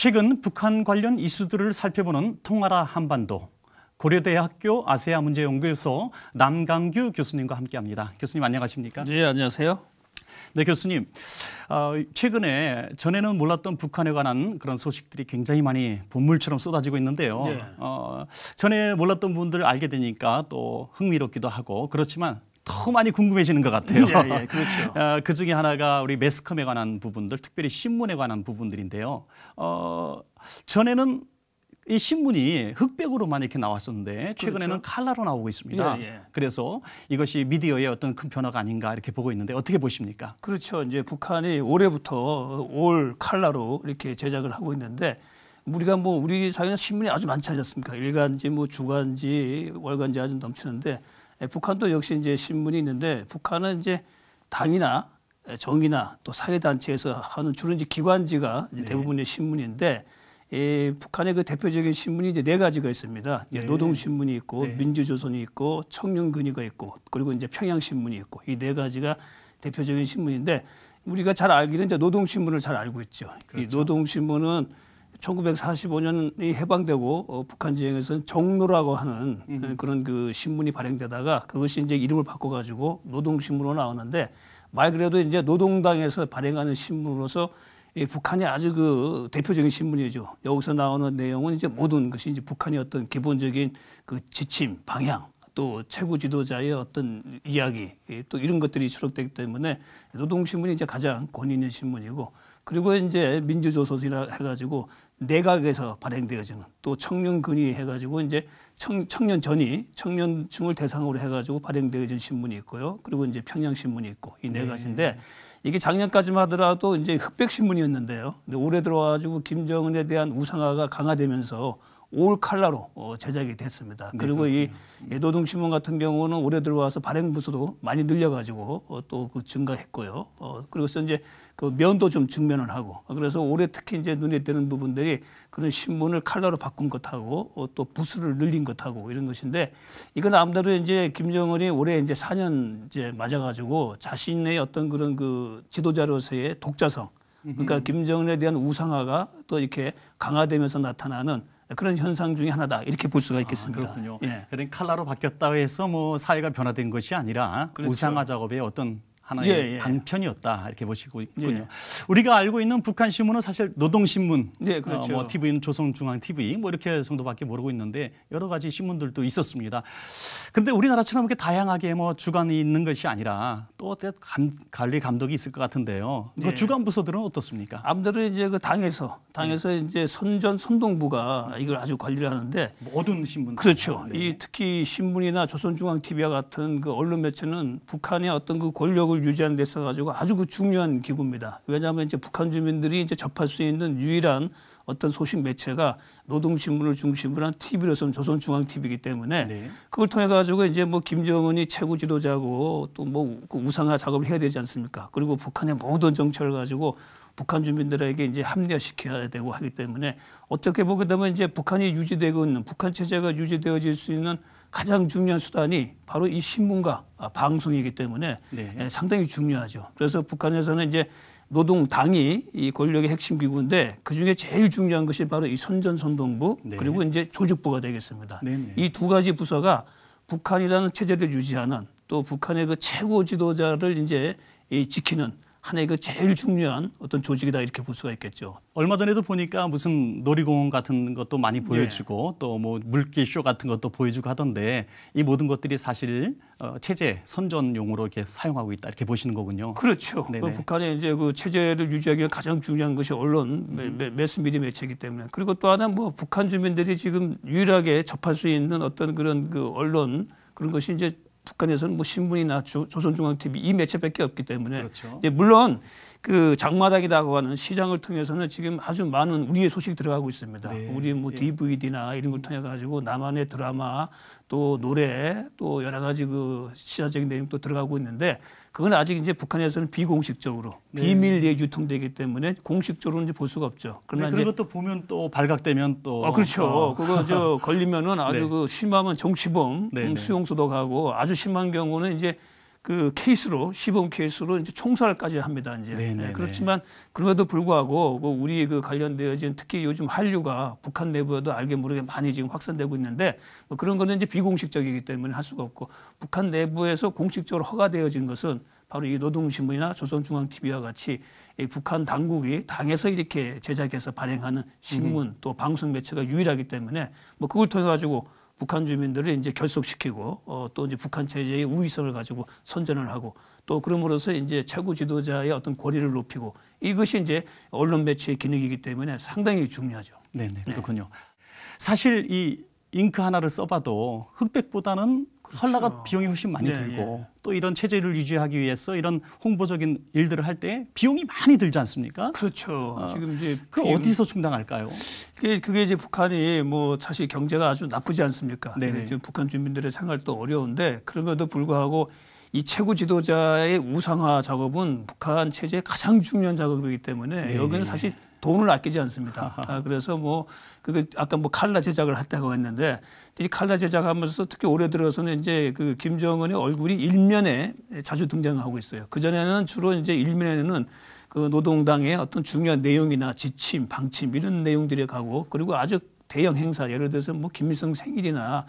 최근 북한 관련 이슈들을 살펴보는 통하라 한반도. 고려대학교 아세아문제연구소 남강규 교수님과 함께합니다. 교수님 안녕하십니까? 네, 안녕하세요. 네, 교수님. 최근에 전에는 몰랐던 북한에 관한 그런 소식들이 굉장히 많이 본물처럼 쏟아지고 있는데요. 네. 전에 몰랐던 분들 알게 되니까 또 흥미롭기도 하고 그렇지만 더 많이 궁금해지는 것 같아요. 예, 그렇죠. 그 중에 하나가 우리 매스컴에 관한 부분들, 특별히 신문에 관한 부분들인데요. 전에는 이 신문이 흑백으로만 이렇게 나왔었는데 최근에는 그렇죠. 칼라로 나오고 있습니다. 그래서 이것이 미디어의 어떤 큰 변화가 아닌가 이렇게 보고 있는데 어떻게 보십니까? 그렇죠. 이제 북한이 올해부터 올 칼라로 이렇게 제작을 하고 있는데 우리가 우리 사회는 신문이 아주 많지 않습니까? 일간지, 주간지, 월간지 아주 넘치는데 북한도 역시 이제 신문이 있는데 북한은 이제 당이나 정이나 또 사회단체에서 하는 주로 이제 기관지가 이제 대부분의 신문인데 북한의 그 대표적인 신문이 이제 4가지가 있습니다. 이제 노동신문이 있고 민주조선이 있고 청년근위가 있고 그리고 이제 평양신문이 있고 이 4가지가 대표적인 신문인데 우리가 잘 알기는 이제 노동신문을 잘 알고 있죠. 그렇죠. 이 노동신문은 1945년이 해방되고 북한 지형에서는 정노라고 하는 그런 그 신문이 발행되다가 그것이 이제 이름을 바꿔가지고 노동신문으로 나오는데 말 그래도 이제 노동당에서 발행하는 신문으로서 북한이 아주 그 대표적인 신문이죠. 여기서 나오는 내용은 이제 모든 것이 이제 북한의 어떤 기본적인 그 지침, 방향, 또 최고 지도자의 어떤 이야기, 또 이런 것들이 수록되기 때문에 노동신문이 이제 가장 권위 있는 신문이고 그리고 이제 민주조선이라 해가지고 내각에서 발행되어지는 또 청년근위 해가지고 이제 청년전이 청년층을 대상으로 해가지고 발행되어진 신문이 있고요. 그리고 이제 평양신문이 있고 이 4가지인데 이게 작년까지만 하더라도 이제 흑백신문이었는데요. 근데 올해 들어와가지고 김정은에 대한 우상화가 강화되면서 올 칼라로 제작이 됐습니다. 그리고 이 노동신문 같은 경우는 올해 들어와서 발행 부수도 많이 늘려가지고 또 그 증가했고요. 그래서 이제 그 면도 좀 증면을 하고 그래서 올해 특히 이제 눈에 띄는 부분들이 그런 신문을 칼라로 바꾼 것하고 또 부수를 늘린 것하고 이런 것인데 이건 아무래도 이제 김정은이 올해 이제 4년 이제 맞아가지고 자신의 어떤 그런 그 지도자로서의 독자성 그러니까 김정은에 대한 우상화가 또 이렇게 강화되면서 나타나는 그런 현상 중에 하나다 이렇게 볼 수가 있겠습니다. 그렇군요. 그러니까 칼라로 바뀌었다고 해서 뭐 사회가 변화된 것이 아니라 그렇죠. 우상화 작업의 어떤 하나의 방편이었다 이렇게 보시고 있군요. 우리가 알고 있는 북한 신문은 사실 노동신문, 그렇죠. 뭐 TV는 조선중앙TV 뭐 이렇게 정도밖에 모르고 있는데 여러 가지 신문들도 있었습니다. 근데 우리나라처럼 이렇게 다양하게 뭐 주간이 있는 것이 아니라 또 관리 감독이 있을 것 같은데요. 그 주간 부서들은 어떻습니까? 아무래도 이제 그 당에서 이제 선동부가 이걸 아주 관리를 하는데 모든 신문 그렇죠. 이 특히 신문이나 조선중앙TV와 같은 그 언론 매체는 북한의 어떤 그 권력을 유지하는 데 있어가지고 아주 그 중요한 기구입니다. 왜냐하면 이제 북한 주민들이 이제 접할 수 있는 유일한 어떤 소식 매체가 노동신문을 중심으로 한 TV로서는 조선중앙TV이기 때문에 그걸 통해 가지고 이제 뭐 김정은이 최고 지도자고 또 뭐 그 우상화 작업을 해야 되지 않습니까? 그리고 북한의 모든 정책을 가지고 북한 주민들에게 이제 합리화시켜야 되고 하기 때문에 어떻게 보게 되면 이제 북한이 유지되고 있는 북한 체제가 유지되어질 수 있는 가장 중요한 수단이 바로 이 신문과 방송이기 때문에 상당히 중요하죠. 그래서 북한에서는 이제 노동당이 이 권력의 핵심 기구인데 그중에 제일 중요한 것이 바로 이 선전선동부 그리고 이제 조직부가 되겠습니다. 이 2가지 부서가 북한이라는 체제를 유지하는 또 북한의 그 최고 지도자를 이제 지키는 하나의 그 제일 중요한 어떤 조직이다 이렇게 볼 수가 있겠죠. 얼마 전에도 보니까 무슨 놀이공원 같은 것도 많이 보여주고 또 뭐 물개쇼 같은 것도 보여주고 하던데 이 모든 것들이 사실 체제 선전용으로 이렇게 사용하고 있다 이렇게 보시는 거군요. 그렇죠. 그 북한의 이제 그 체제를 유지하기 위해 가장 중요한 것이 언론, 매스미디어 매체이기 때문에 그리고 또 하나 뭐 북한 주민들이 지금 유일하게 접할 수 있는 어떤 그런 그 언론 그런 것이 이제 북한에서는 뭐 신문이나 조선중앙TV 이 매체밖에 없기 때문에 이제 물론 그 장마당이라고 하는 시장을 통해서는 지금 아주 많은 우리의 소식이 들어가고 있습니다. 우리 뭐 DVD나 이런 걸 통해 가지고 나만의 드라마 또 노래 또 여러 가지 그 시사적인 내용도 들어가고 있는데 그건 아직 이제 북한에서는 비공식적으로 비밀리에 유통되기 때문에 공식적으로는 이제 볼 수가 없죠. 그러나 그런 것도 보면 또 발각되면 또 그렇죠. 그거 저 걸리면은 아주 그 심하면 정치범 수용소도 가고 아주 심한 경우는 이제 그 케이스로 시범 케이스로 이제 총살까지 합니다. 이제 네네네. 그렇지만 그럼에도 불구하고 우리 그 관련되어진 특히 요즘 한류가 북한 내부에도 알게 모르게 많이 지금 확산되고 있는데 뭐 그런 거는 이제 비공식적이기 때문에 할 수가 없고 북한 내부에서 공식적으로 허가되어진 것은 바로 이 노동신문이나 조선중앙TV와 같이 이 북한 당국이 당에서 이렇게 제작해서 발행하는 신문 또 방송 매체가 유일하기 때문에 뭐 그걸 통해 가지고 북한 주민들을 이제 결속시키고 또 이제 북한 체제의 우위성을 가지고 선전을 하고 또 그럼으로써 이제 최고 지도자의 어떤 권위를 높이고 이것이 이제 언론 매체의 기능이기 때문에 상당히 중요하죠. 네네, 그렇군요. 사실 이 잉크 하나를 써봐도 흑백보다는 컬러가 비용이 훨씬 많이 들고 또 이런 체제를 유지하기 위해서 이런 홍보적인 일들을 할 때 비용이 많이 들지 않습니까? 그렇죠. 지금 이제 그 어디서 충당할까요? 그게 이제 북한이 뭐 사실 경제가 아주 나쁘지 않습니까? 네네. 지금 북한 주민들의 생활도 어려운데 그럼에도 불구하고 이 최고 지도자의 우상화 작업은 북한 체제의 가장 중요한 작업이기 때문에 네네. 여기는 사실 돈을 아끼지 않습니다. 그래서 뭐 그게 아까 뭐 칼라 제작을 했다고 했는데 이 칼라 제작하면서 특히 올해 들어서는 이제 그 김정은의 얼굴이 일면에 자주 등장하고 있어요. 그 전에는 주로 이제 일면에는 그 노동당의 어떤 중요한 내용이나 지침, 방침 이런 내용들이 가고 그리고 아주 대형 행사 예를 들어서 뭐 김일성 생일이나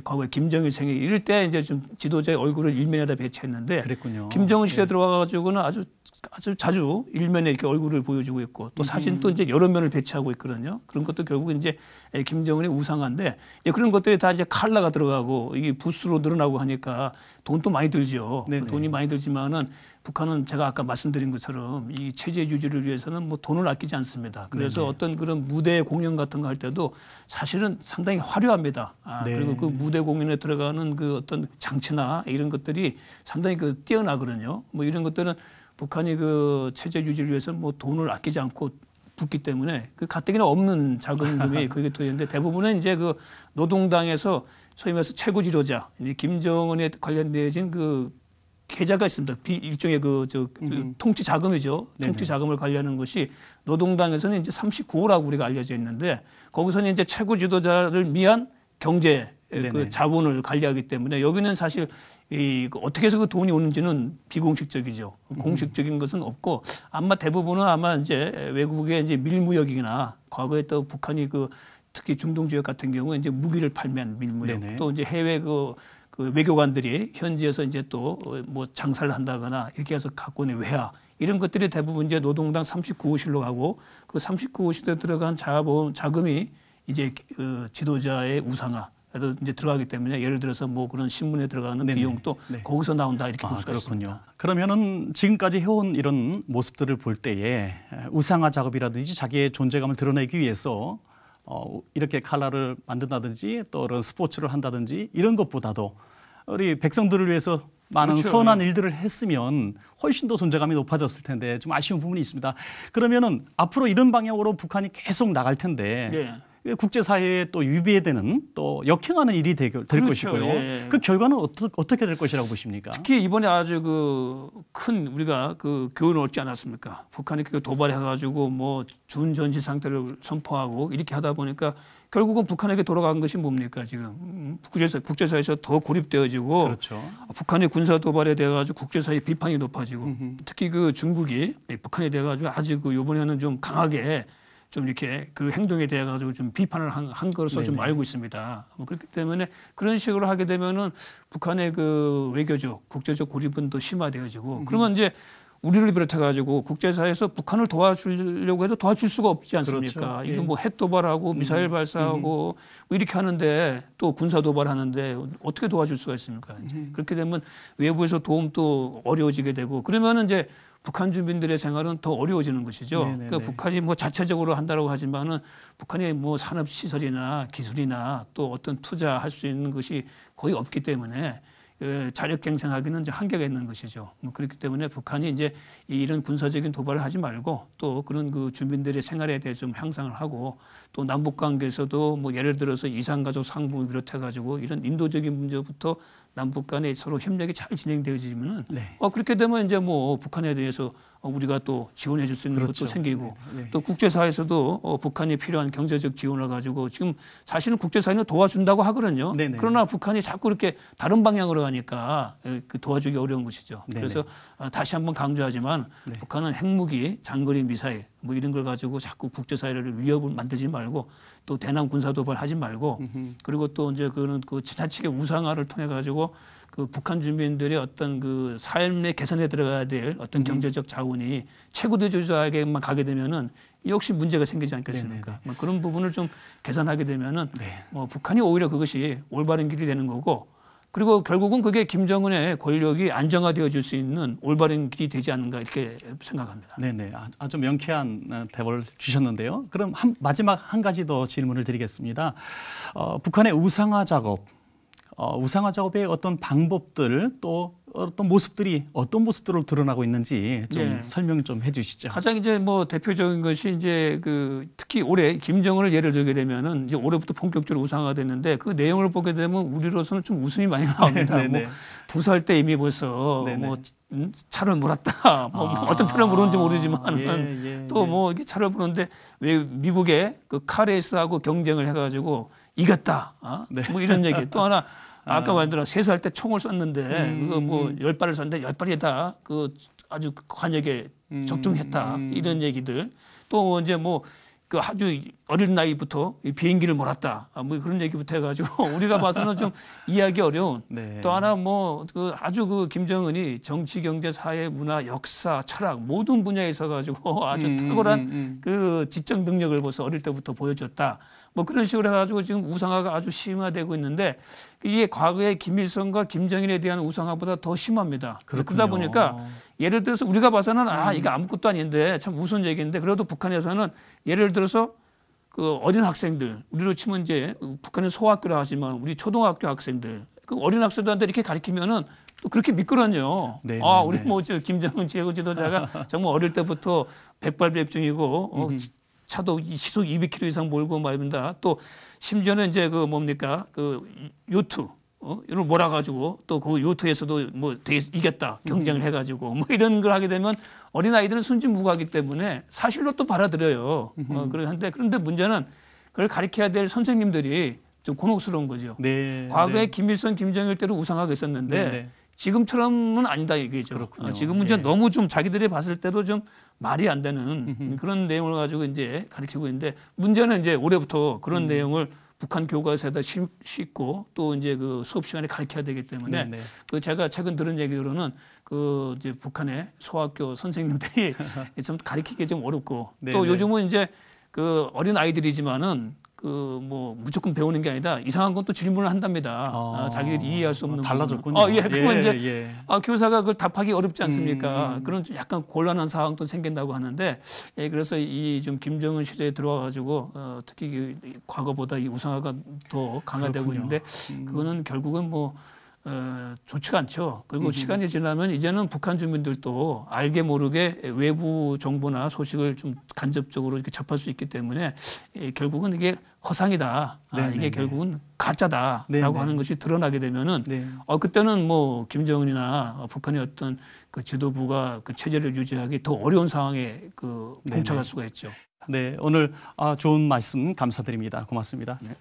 과거에 김정일 생일 이럴 때 이제 좀 지도자의 얼굴을 일면에다 배치했는데 그랬군요. 김정은 시대 들어와가지고는 아주 자주 일면에 이렇게 얼굴을 보여주고 있고 또 사진도 이제 여러 면을 배치하고 있거든요. 그런 것도 결국 이제 김정은의 우상화인데 그런 것들이 다 이제 칼라가 들어가고 이게 부스로 늘어나고 하니까 돈도 많이 들죠. 돈이 많이 들지만은 북한은 제가 아까 말씀드린 것처럼 이 체제 유지를 위해서는 뭐 돈을 아끼지 않습니다. 그래서 어떤 그런 무대 공연 같은 거 할 때도 사실은 상당히 화려합니다. 그리고 그 무대 공연에 들어가는 그 어떤 장치나 이런 것들이 상당히 그 뛰어나거든요. 뭐 이런 것들은 북한이 그 체제 유지를 위해서 뭐 돈을 아끼지 않고 붙기 때문에 그 가뜩이나 없는 자금금이 그게 되는데 대부분은 이제 그 노동당에서 소위 말해서 최고 지도자 김정은에 관련되어진 그 계좌가 있습니다. 일종의 그 통치 자금이죠. 통치 자금을 관리하는 것이 노동당에서는 이제 39호라고 우리가 알려져 있는데 거기서는 이제 최고 지도자를 위한 경제 그 자본을 관리하기 때문에 여기는 사실 어떻게 해서 그 돈이 오는지는 비공식적이죠. 공식적인 것은 없고 아마 대부분은 아마 이제 외국의 이제 밀무역이나 과거에 또 북한이 그 특히 중동 지역 같은 경우 이제 무기를 팔면 밀무역 또 이제 해외 그 외교관들이 현지에서 이제 또 뭐 장사를 한다거나 이렇게 해서 갖고 오는 외화 이런 것들이 대부분 이제 노동당 39호실로 가고 그 39호실에 들어간 자금이 이제 그 지도자의 우상화에도 이제 들어가기 때문에 예를 들어서 뭐 그런 신문에 들어가는 비용도 거기서 나온다 이렇게 볼 수가 있습니다. 그러면은 지금까지 해온 이런 모습들을 볼 때에 우상화 작업이라든지 자기의 존재감을 드러내기 위해서 이렇게 칼라를 만든다든지 또 그런 스포츠를 한다든지 이런 것보다도 우리 백성들을 위해서 많은 선한 일들을 했으면 훨씬 더 존재감이 높아졌을 텐데 좀 아쉬운 부분이 있습니다. 그러면은 앞으로 이런 방향으로 북한이 계속 나갈 텐데 국제사회에 또 유비되는 또 역행하는 일이 될 것이고요. 그 결과는 어떻게 될 것이라고 보십니까? 특히 이번에 아주 그 큰 우리가 그 교훈을 얻지 않았습니까? 북한이 그 도발해가지고 뭐 준전시 상태를 선포하고 이렇게 하다 보니까 결국은 북한에게 돌아간 것이 뭡니까 지금 국제사회에서 더 고립되어지고 북한의 군사 도발에 대해 가지고 국제사회 비판이 높아지고 특히 그 중국이 북한에 대해 가지고 아직 그 이번에는 좀 강하게 좀 이렇게 그 행동에 대해 가지고 좀 비판을 한 것으로 좀 알고 있습니다. 그렇기 때문에 그런 식으로 하게 되면은 북한의 그 외교적, 국제적 고립은 더 심화되어지고 그러면 이제 우리를 비롯해 가지고 국제사회에서 북한을 도와주려고 해도 도와줄 수가 없지 않습니까? 이게 뭐 핵 도발하고 미사일 발사하고 뭐 이렇게 하는데 또 군사 도발하는데 어떻게 도와줄 수가 있습니까? 이제 그렇게 되면 외부에서 도움도 어려워지게 되고 그러면은 이제 북한 주민들의 생활은 더 어려워지는 것이죠. 그러니까 북한이 뭐 자체적으로 한다라고 하지만은 북한이 뭐 산업 시설이나 기술이나 또 어떤 투자할 수 있는 것이 거의 없기 때문에 자력갱생하기는 이제 한계가 있는 것이죠. 그렇기 때문에 북한이 이제 이런 군사적인 도발을 하지 말고 또 그런 그 주민들의 생활에 대해 좀 향상을 하고 또 남북 관계에서도 뭐 예를 들어서 이산가족 상봉을 비롯해 가지고 이런 인도적인 문제부터 남북 간에 서로 협력이 잘 진행되어지면은 그렇게 되면 이제 뭐 북한에 대해서 우리가 또 지원해 줄 수 있는 그렇죠. 것도 생기고 네, 네. 또 국제사회에서도 북한이 필요한 경제적 지원을 가지고 지금 사실은 국제사회는 도와준다고 하거든요. 네, 네. 그러나 북한이 자꾸 이렇게 다른 방향으로 가니까 그 도와주기 어려운 것이죠. 네, 그래서 다시 한번 강조하지만 네. 북한은 핵무기, 장거리 미사일 뭐 이런 걸 가지고 자꾸 국제사회를 위협을 만들지 말고 또 대남 군사도발 하지 말고 그리고 또 이제 그는 그 지나치게 우상화를 통해 가지고 그 북한 주민들의 어떤 그 삶의 개선에 들어가야 될 어떤 경제적 자원이 최고 대주주에게만 가게 되면은 역시 문제가 생기지 않겠습니까? 뭐 그런 부분을 좀 개선하게 되면은 뭐 북한이 오히려 그것이 올바른 길이 되는 거고 그리고 결국은 그게 김정은의 권력이 안정화되어질 수 있는 올바른 길이 되지 않는가 이렇게 생각합니다. 네네. 아주 명쾌한 답을 주셨는데요. 그럼 마지막 한 가지 더 질문을 드리겠습니다. 북한의 우상화 작업의 어떤 방법들 또 어떤 모습들이 어떤 모습들로 드러나고 있는지 좀 네. 설명 좀 해주시죠. 가장 이제 뭐 대표적인 것이 이제 그 특히 올해 김정은을 예를 들게 되면은 이제 올해부터 본격적으로 우상화가 됐는데 그 내용을 보게 되면 우리로서는 좀 웃음이 많이 나옵니다. 네네. 뭐 2살 때 이미 벌써 네네. 뭐 차를 몰았다. 뭐 어떤 차를 몰았는지 모르지만 예, 또 뭐 이게 차를 몰았는데 왜 미국의 그 카레이스하고 경쟁을 해가지고 이겼다. 뭐 이런 얘기. 또 하나 아까 말대로 3살 때 총을 쐈는데 그거 뭐 10발을 쐈는데 10발이다. 그 아주 관역에 적중했다. 이런 얘기들. 또 이제 뭐 그 아주 어린 나이부터 이 비행기를 몰았다. 뭐 그런 얘기부터 해가지고 우리가 봐서는 좀 이해하기 어려운. 네. 또 하나 뭐 그 아주 그 김정은이 정치, 경제, 사회, 문화, 역사, 철학 모든 분야에 있어가지고 아주 탁월한 그 지적 능력을 벌써 어릴 때부터 보여줬다. 뭐 그런 식으로 해가지고 지금 우상화가 아주 심화되고 있는데 이게 과거에 김일성과 김정일에 대한 우상화보다 더 심합니다. 그러다 보니까 예를 들어서 우리가 봐서는 이게 아무것도 아닌데 참 무서운 얘기인데 그래도 북한에서는 예를 들어서 그 어린 학생들 우리로 치면 이제 북한은 소학교라 하지만 우리 초등학교 학생들 그 어린 학생들한테 이렇게 가르치면은 또 그렇게 미끄러져. 네, 우리 뭐 저 김정은 최고 지도자가 정말 어릴 때부터 백발백중이고 차도 시속 200km 이상 몰고 말입니다. 또 심지어는 이제 그 뭡니까 그 요트 이걸 몰아가지고 또 그 요트에서도 뭐 되게 이겼다 경쟁을 해가지고 뭐 이런 걸 하게 되면 어린 아이들은 순진무구하기 때문에 사실로 또 받아들여요. 그런데 문제는 그걸 가르쳐야 될 선생님들이 좀 곤혹스러운 거죠. 네, 과거에 네. 김일성, 김정일 때로 우상화가 있었는데 네, 네. 지금처럼은 아니다 이게죠. 그렇군요. 지금은 이제 네. 너무 좀 자기들이 봤을 때도 좀 말이 안 되는 그런 내용을 가지고 이제 가르치고 있는데 문제는 이제 올해부터 그런 내용을 북한 교과서에다 싣고 또 이제 그 수업 시간에 가르쳐야 되기 때문에 네, 네. 그 제가 최근 들은 얘기로는 그 이제 북한의 소학교 선생님들이 좀 가르치기 좀 어렵고 네, 또 네. 요즘은 이제 그 어린 아이들이지만은 그 뭐 무조건 배우는 게 아니라 이상한 건 또 질문을 한답니다. 자기들이 이해할 수 없는 달라졌군요. 부분은. 그러면 이제 예. 교사가 그걸 답하기 어렵지 않습니까? 그런 좀 약간 곤란한 상황도 생긴다고 하는데 그래서 이 좀 김정은 시대에 들어와 가지고 특히 과거보다 이 우상화가 더 강화되고 그렇군요. 있는데 그거는 결국은 뭐 좋지가 않죠. 그리고 시간이 지나면 이제는 북한 주민들도 알게 모르게 외부 정보나 소식을 좀 간접적으로 이렇게 접할 수 있기 때문에 결국은 이게 허상이다. 이게 결국은 가짜다라고 하는 것이 드러나게 되면은 그때는 뭐 김정은이나 북한의 어떤 그 지도부가 그 체제를 유지하기 더 어려운 상황에 그 봉착할 수가 있죠. 네, 오늘 좋은 말씀 감사드립니다. 고맙습니다. 네.